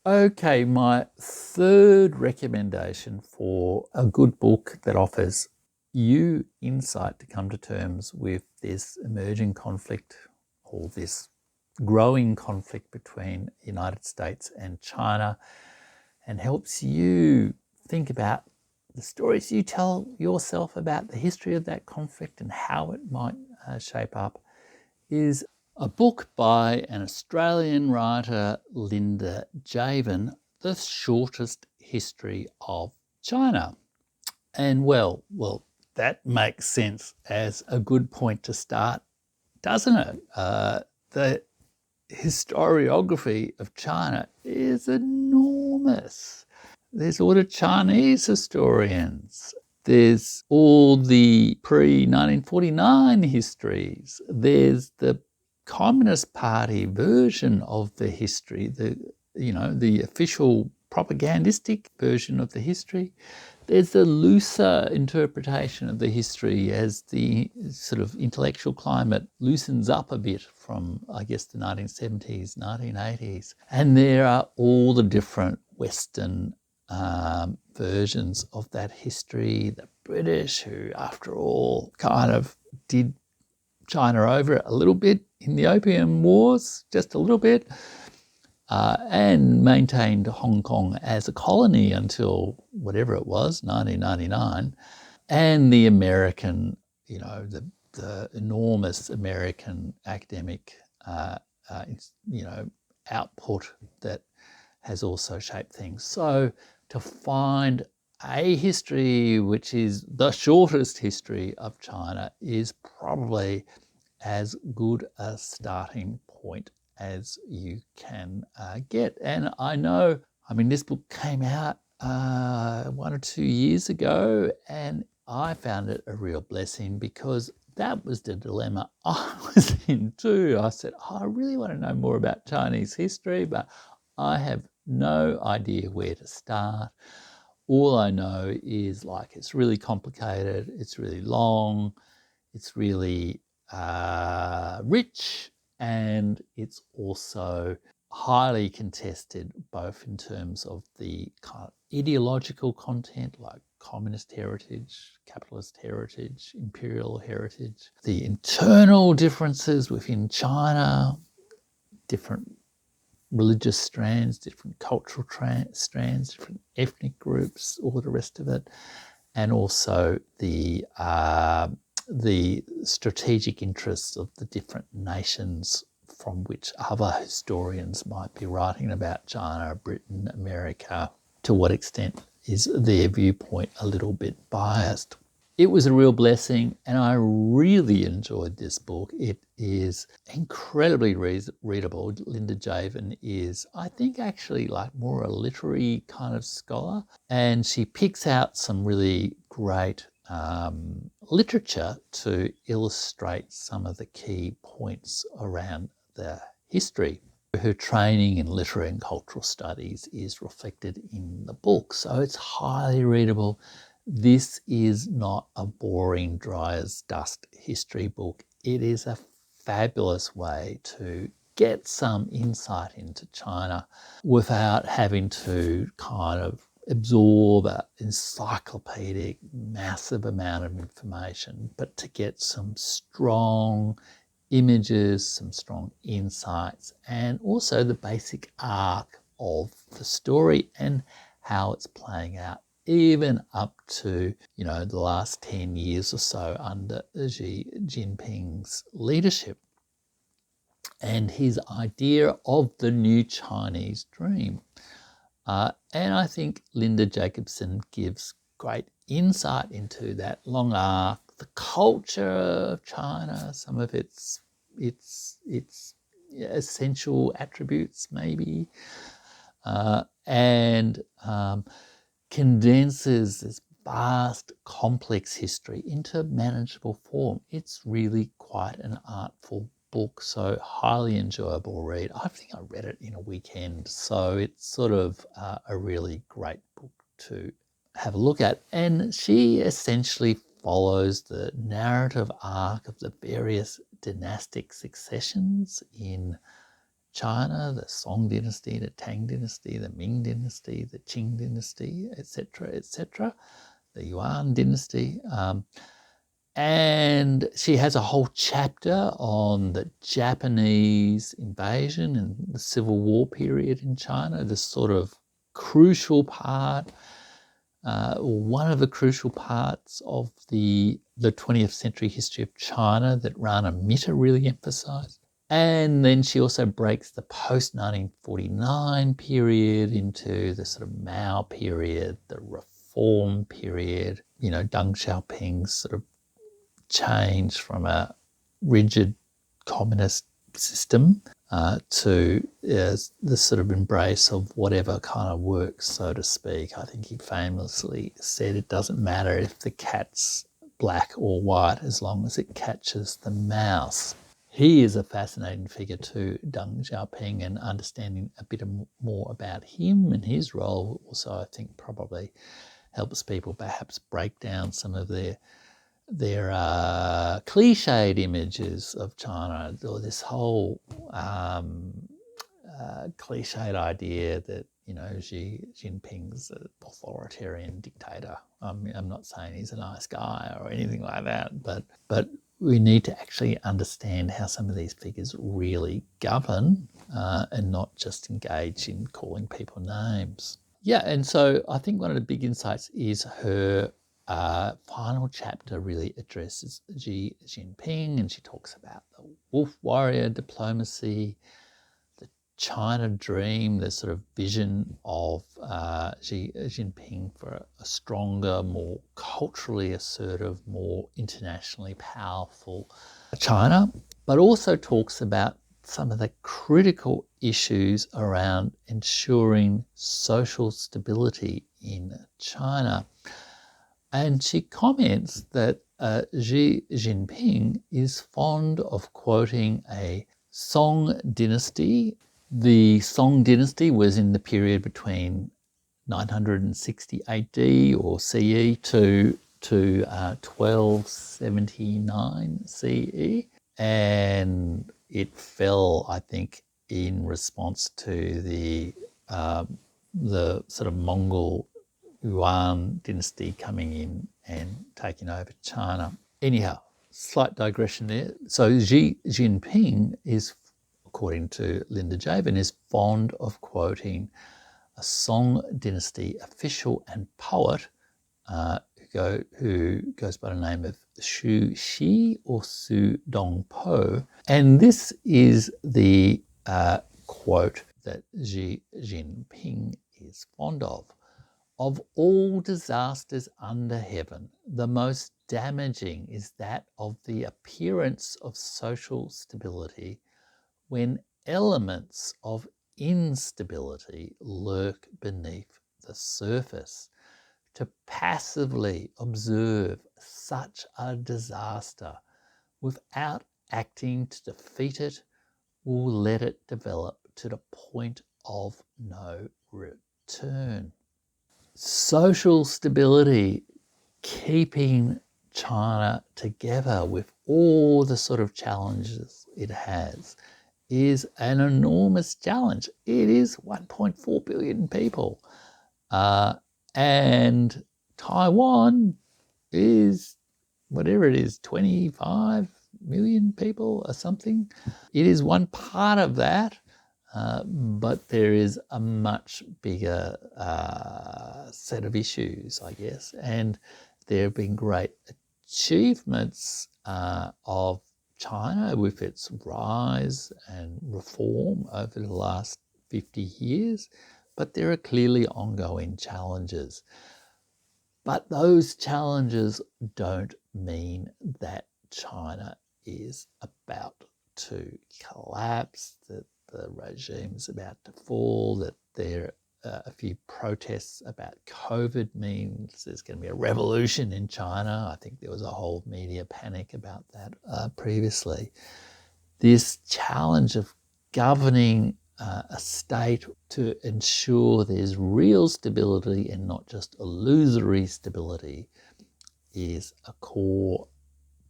Okay, my third recommendation for a good book that offers you insight to come to terms with this emerging conflict or this growing conflict between the United States and China and helps you think about the stories you tell yourself about the history of that conflict and how it might shape up is a book by an Australian writer, Linda Jaivin, The Shortest History of China. And well, that makes sense as a good point to start, doesn't it? The historiography of China is enormous. There's all the Chinese historians. There's all the pre-1949 histories. There's the Communist Party version of the history, the official propagandistic version of the history. There's the looser interpretation of the history as the sort of intellectual climate loosens up a bit from, I guess, the 1970s, 1980s. And there are all the different Western versions of that history. The British, who, after all, kind of did China over a little bit in the Opium Wars, just a little bit. And maintained Hong Kong as a colony until whatever it was, 1999, and the American, the enormous American academic, output that has also shaped things. So to find a history which is the shortest history of China is probably as good a starting point as you can get. And this book came out 1 or 2 years ago, and I found it a real blessing because that was the dilemma I was in too. I said, I really want to know more about Chinese history, but I have no idea where to start. All I know is it's really complicated, it's really long, it's really rich, and it's also highly contested, both in terms of the kind of ideological content, like communist heritage, capitalist heritage, imperial heritage, the internal differences within China, different religious strands, different cultural strands, different ethnic groups, all the rest of it, and also the strategic interests of the different nations from which other historians might be writing about China, Britain, America. To what extent is their viewpoint a little bit biased? It was a real blessing, and I really enjoyed this book. It is incredibly readable. Linda Jaivin is, I think, actually more a literary kind of scholar, and she picks out some really great literature to illustrate some of the key points around the history. Her training in literary and cultural studies is reflected in the book, so it's highly readable. This is not a boring, dry as dust history book. It is a fabulous way to get some insight into China without having to kind of absorb an encyclopedic, massive amount of information, but to get some strong images, some strong insights, and also the basic arc of the story and how it's playing out, even up to, the last 10 years or so under Xi Jinping's leadership and his idea of the new Chinese dream. And I think Linda Jacobson gives great insight into that long arc, the culture of China, some of its essential attributes maybe, and condenses this vast, complex history into manageable form. It's really quite an artful book, so highly enjoyable read. I think I read it in a weekend, so it's sort of a really great book to have a look at. And she essentially follows the narrative arc of the various dynastic successions in China, the Song dynasty, the Tang dynasty, the Ming dynasty, the Qing dynasty, etc., the Yuan dynasty. And she has a whole chapter on the Japanese invasion and the Civil War period in China, this sort of crucial part, one of the crucial parts of the 20th century history of China that Rana Mitter really emphasized. And then she also breaks the post-1949 period into the sort of Mao period, the reform period, Deng Xiaoping's sort of change from a rigid communist system to the sort of embrace of whatever kind of works, so to speak. I think he famously said it doesn't matter if the cat's black or white as long as it catches the mouse. He is a fascinating figure too, Deng Xiaoping, and understanding a bit more about him and his role also, I think, probably helps people perhaps break down some of their cliched images of China, or this whole cliched idea that Xi Jinping's an authoritarian dictator. I'm not saying he's a nice guy or anything like that, but we need to actually understand how some of these figures really govern and not just engage in calling people names. Yeah, and so I think one of the big insights is her final chapter really addresses Xi Jinping, and she talks about the wolf warrior diplomacy, the China dream, the sort of vision of Xi Jinping for a stronger, more culturally assertive, more internationally powerful China, but also talks about some of the critical issues around ensuring social stability in China. And she comments that Xi Jinping is fond of quoting a Song dynasty. The Song dynasty was in the period between 960 AD or CE to 1279 CE. And it fell, I think, in response to the sort of Mongol Yuan dynasty coming in and taking over China. Anyhow, slight digression there. So Xi Jinping is, according to Linda Jaivin, is fond of quoting a Song dynasty official and poet who goes by the name of Xu Shi or Su Dongpo. And this is the quote that Xi Jinping is fond of. Of all disasters under heaven, the most damaging is that of the appearance of social stability when elements of instability lurk beneath the surface. To passively observe such a disaster without acting to defeat it will let it develop to the point of no return. Social stability, keeping China together with all the sort of challenges it has, is an enormous challenge. It is 1.4 billion people. And Taiwan is, whatever it is, 25 million people or something. It is one part of that. But there is a much bigger set of issues, I guess, and there have been great achievements of China with its rise and reform over the last 50 years, but there are clearly ongoing challenges. But those challenges don't mean that China is about to collapse, that the regime's about to fall, that there are a few protests about COVID means there's going to be a revolution in China. I think there was a whole media panic about that previously. This challenge of governing a state to ensure there's real stability and not just illusory stability is a core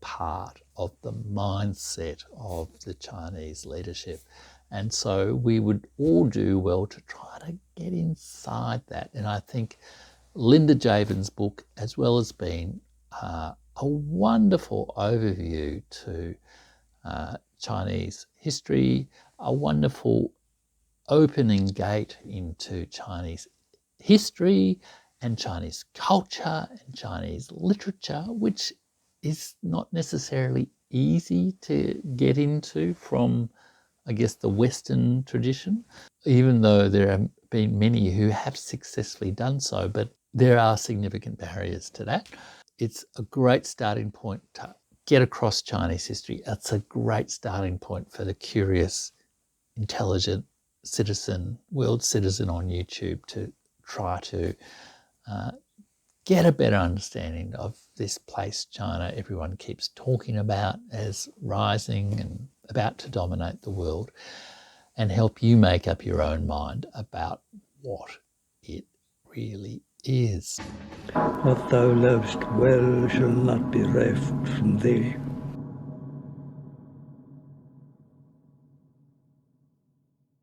part of the mindset of the Chinese leadership. And so we would all do well to try to get inside that. And I think Linda Javin's book, as well as being a wonderful overview to Chinese history, a wonderful opening gate into Chinese history and Chinese culture and Chinese literature, which is not necessarily easy to get into from, I guess, the Western tradition, even though there have been many who have successfully done so, but there are significant barriers to that. It's a great starting point to get across Chinese history. It's a great starting point for the curious, intelligent citizen, world citizen on YouTube to try to get a better understanding of this place, China, everyone keeps talking about as rising and about to dominate the world, and help you make up your own mind about what it really is. What thou lovest well shall not be reft from thee.